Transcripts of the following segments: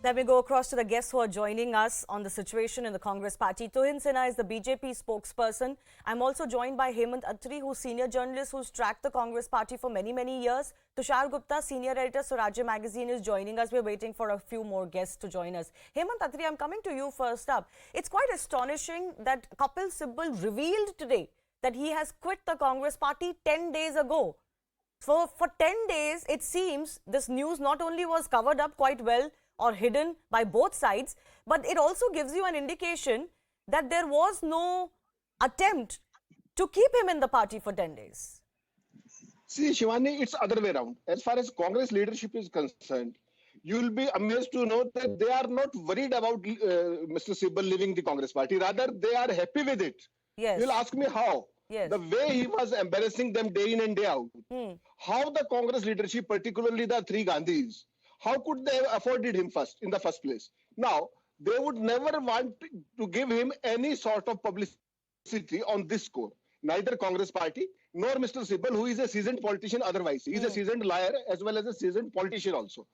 Let me go across to the guests who are joining us on the situation in the Congress party. Tuhin Sinha is the BJP spokesperson. I'm also joined by Hemant Attri, who's senior journalist who's tracked the Congress party for many, many years. Tushar Gupta, senior editor, Swarajya magazine, is joining us. We're waiting for a few more guests to join us. Hemant Attri, I'm coming to you first up. It's quite astonishing that Kapil Sibal revealed today that he has quit the Congress party 10 days ago. So for 10 days, it seems this news not only was covered up quite well or hidden by both sides, but it also gives you an indication that there was no attempt to keep him in the party for 10 days. See, Shivani, it's other way around. As far as Congress leadership is concerned, you will be amazed to know that they are not worried about Mr. Sibal leaving the Congress party. Rather, they are happy with it. Yes. You'll ask me how. Yes. The way he was embarrassing them day in and day out. How the Congress leadership, particularly the three Gandhis, how could they have afforded him in the first place? Now, they would never want to give him any sort of publicity on this score. Neither Congress party nor Mr. Sibal, who is a seasoned politician otherwise. He is a seasoned liar as well as a seasoned politician also.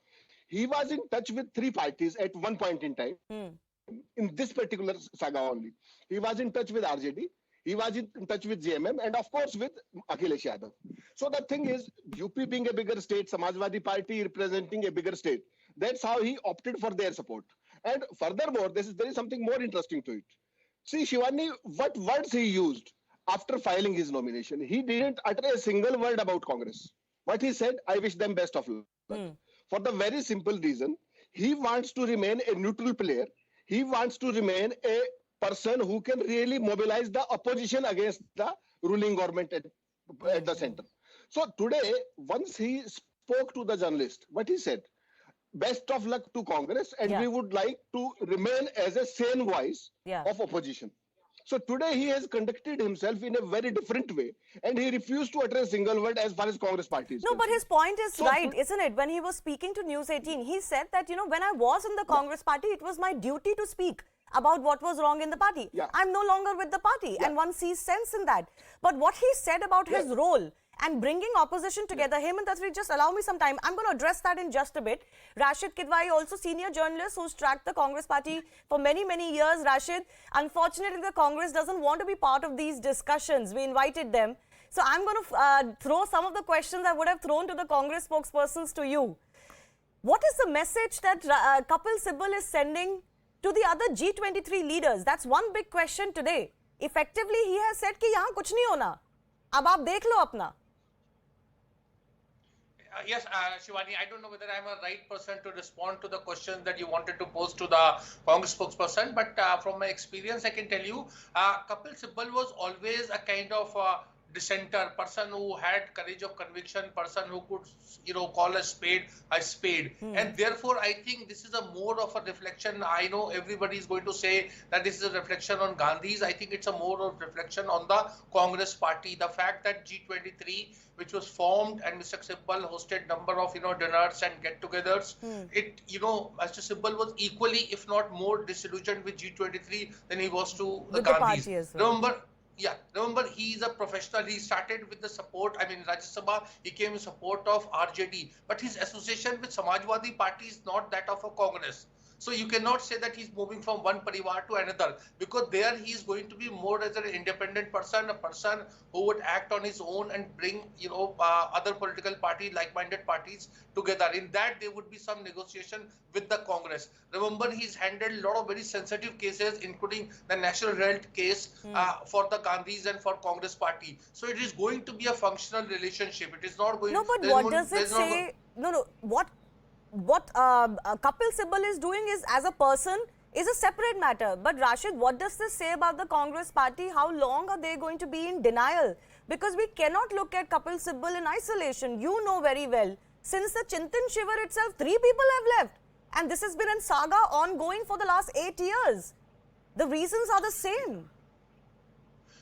He was in touch with three parties at one point in time. In this particular saga only. He was in touch with RJD. He was in touch with JMM and of course with Akhilesh Yadav. So the thing is, UP being a bigger state, Samajwadi Party representing a bigger state, that's how he opted for their support. And furthermore, there is something more interesting to it. See, Shivani, what words he used after filing his nomination? He didn't utter a single word about Congress. What he said, I wish them best of luck. For the very simple reason, he wants to remain a neutral player. He wants to remain a person who can really mobilize the opposition against the ruling government at the center. So today, once he spoke to the journalist, what he said, best of luck to Congress and we would like to remain as a sane voice of opposition. So today he has conducted himself in a very different way and he refused to utter a single word as far as Congress party is concerned. But his point is right, isn't it? When he was speaking to News 18, he said that, when I was in the Congress party, it was my duty to speak about what was wrong in the party. I'm no longer with the party and one sees sense in that. But what he said about his role and bringing opposition together, Hemant Attri, just allow me some time. I'm going to address that in just a bit. Rashid Kidwai, also senior journalist who's tracked the Congress party for many, many years. Rashid, unfortunately, the Congress doesn't want to be part of these discussions. We invited them. So I'm going to throw some of the questions I would have thrown to the Congress spokespersons to you. What is the message that Kapil Sibal is sending to the other G23 leaders? That's one big question today. Effectively, he has said कि यहाँ कुछ नहीं होना. अब आप देख लो अपना. Yes, Shivani, I don't know whether I'm a right person to respond to the questions that you wanted to pose to the Congress spokesperson, but from my experience, I can tell you, Kapil Sibal was always a kind of dissenter, person who had courage of conviction, person who could, call a spade. And therefore, I think this is a more of a reflection. I know everybody is going to say that this is a reflection on Gandhi's. I think it's a more of reflection on the Congress party. The fact that G23, which was formed and Mr. Sibal hosted number of, dinners and get-togethers, Mr. Sibal was equally, if not more disillusioned with G23 than he was to the Gandhis. Remember, he is a professional. He started with the support. Rajya Sabha, he came in support of RJD. But his association with Samajwadi Party is not that of a Congress. So you cannot say that he's moving from one parivar to another, because there he is going to be more as an independent person, a person who would act on his own and bring, other political party, like-minded parties together. In that, there would be some negotiation with the Congress. Remember, he's handled a lot of very sensitive cases, including the National Health case for the Gandhis and for Congress party. So it is going to be a functional relationship. It is not going. No, but what does it say? What Kapil Sibal is doing is, as a person, is a separate matter. But Rashid, what does this say about the Congress party? How long are they going to be in denial? Because we cannot look at Kapil Sibal in isolation. You know very well, since the Chintan Shivar itself, 3 people have left. And this has been a saga ongoing for the last 8 years. The reasons are the same.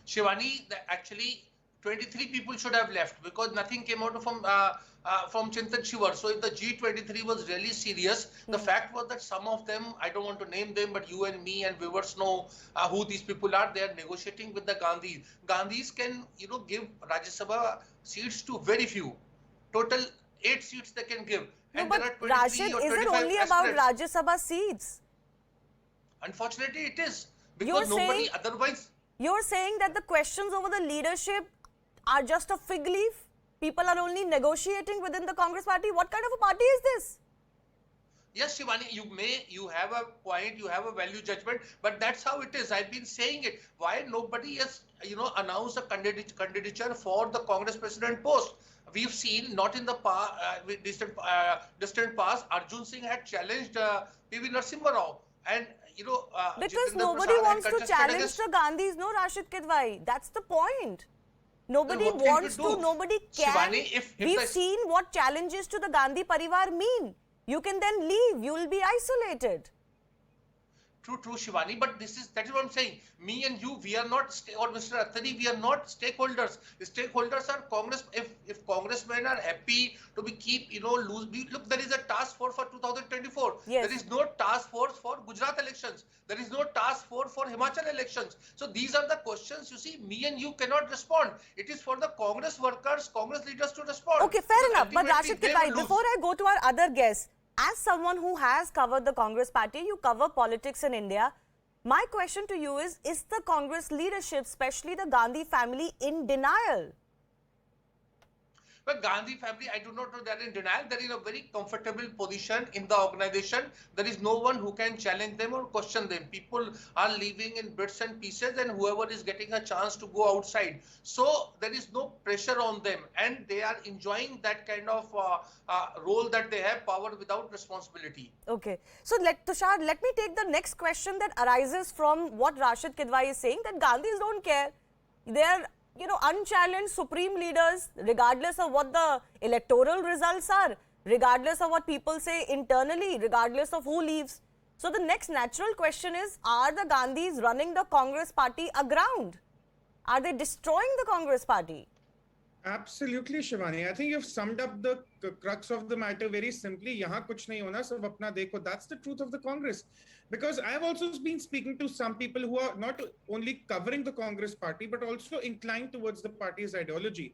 Shivani, actually, 23 people should have left because nothing came out from Chintan Shivar. So if the G23 was really serious, the fact was that some of them, I don't want to name them, but you and me and viewers know who these people are. They are negotiating with the Gandhis. Gandhis can, give Rajya Sabha seats to very few. Total 8 seats they can give. No, and but there are 23 Rashid, or is 25 it only about aspirants. Rajya Sabha seats? Unfortunately, it is. You're Because nobody saying- otherwise... You're saying that the questions over the leadership are just a fig leaf? People are only negotiating within the Congress party? What kind of a party is this? Yes, Shivani, you have a point, you have a value judgment, but that's how it is. I've been saying it. Why nobody has, announced a candidature for the Congress president post? We've seen not in the distant past, Arjun Singh had challenged PV Narasimha Rao, and Because Jitendra nobody Prasad had wants to contested challenge against- the Gandhis, no, Rashid Kidwai. That's the point. Nobody what can you wants to, do? nobody can. Shivani, if We've the- seen what challenges to the Gandhi Parivar mean. You can then leave. You will be isolated. True, Shivani, but that is what I'm saying. Me and you, we are not, or Mr. Attani, we are not stakeholders. The stakeholders are Congress. If congressmen are happy to look, there is a task force for 2024. Yes. There is no task force for Gujarat elections. There is no task force for Himachal elections. So these are the questions, you see, me and you cannot respond. It is for the Congress workers, Congress leaders to respond. Okay, fair Because enough. But ultimately Rashid they Kidwai, will lose. before I go to our other guest, as someone who has covered the Congress party, you cover politics in India. My question to you is the Congress leadership, especially the Gandhi family, in denial? But Gandhi family, I do not know, they're in denial. They're in a very comfortable position in the organization. There is no one who can challenge them or question them. People are living in bits and pieces, and whoever is getting a chance to go outside. So there is no pressure on them, and they are enjoying that kind of role that they have, power without responsibility. Okay. So, Tushar, let me take the next question that arises from what Rashid Kidwai is saying, that Gandhis don't care. They are, unchallenged supreme leaders, regardless of what the electoral results are, regardless of what people say internally, regardless of who leaves. So, the next natural question is, are the Gandhis running the Congress party aground? Are they destroying the Congress party? Absolutely, Shivani. I think you've summed up the crux of the matter very simply. Yahan kuch nahi hona, sab apna dekho. That's the truth of the Congress. Because I've also been speaking to some people who are not only covering the Congress party, but also inclined towards the party's ideology.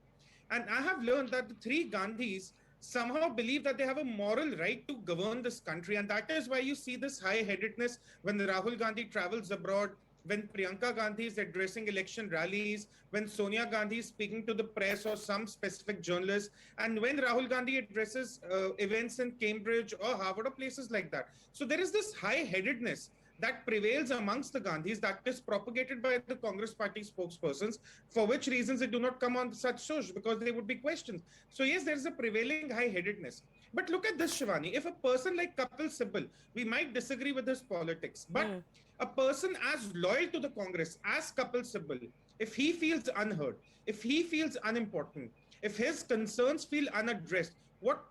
And I have learned that the three Gandhis somehow believe that they have a moral right to govern this country. And that is why you see this high-headedness when Rahul Gandhi travels abroad, when Priyanka Gandhi is addressing election rallies, when Sonia Gandhi is speaking to the press or some specific journalists, and when Rahul Gandhi addresses events in Cambridge or Harvard or places like that. So there is this high-headedness that prevails amongst the Gandhis that is propagated by the Congress party spokespersons, for which reasons they do not come on such shows, because they would be questioned. So yes, there is a prevailing high-headedness. But look at this, Shivani. If a person like Kapil Sibal, we might disagree with his politics, but a person as loyal to the Congress as Kapil Sibal, if he feels unheard, if he feels unimportant, if his concerns feel unaddressed, what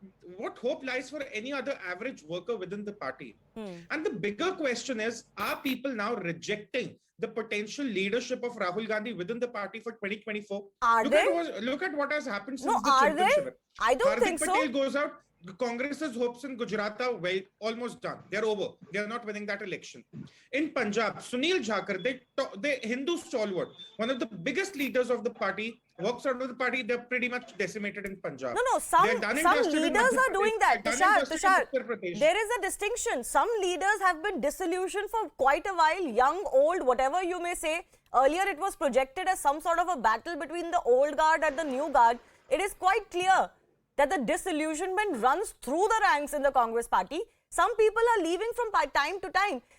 hope lies for any other average worker within the party? And the bigger question is, are people now rejecting the potential leadership of Rahul Gandhi within the party for 2024? Are they? Look at what has happened since No, the are championship. they? I don't Hardik think so. Patel goes out. Congress's hopes in Gujarat are almost done. They're over. They're not winning that election. In Punjab, Sunil Jhakar, the Hindu stalwart, one of the biggest leaders of the party, walks out of the party. They're pretty much decimated in Punjab. No, some They're done and dusted in leaders Madhya are doing Pradesh. that. They're done and dusted in Tushar, Uttar Pradesh. there is a distinction. Some leaders have been disillusioned for quite a while, young, old, whatever you may say. Earlier, it was projected as some sort of a battle between the old guard and the new guard. It is quite clear that the disillusionment runs through the ranks in the Congress party. Some people are leaving from time to time.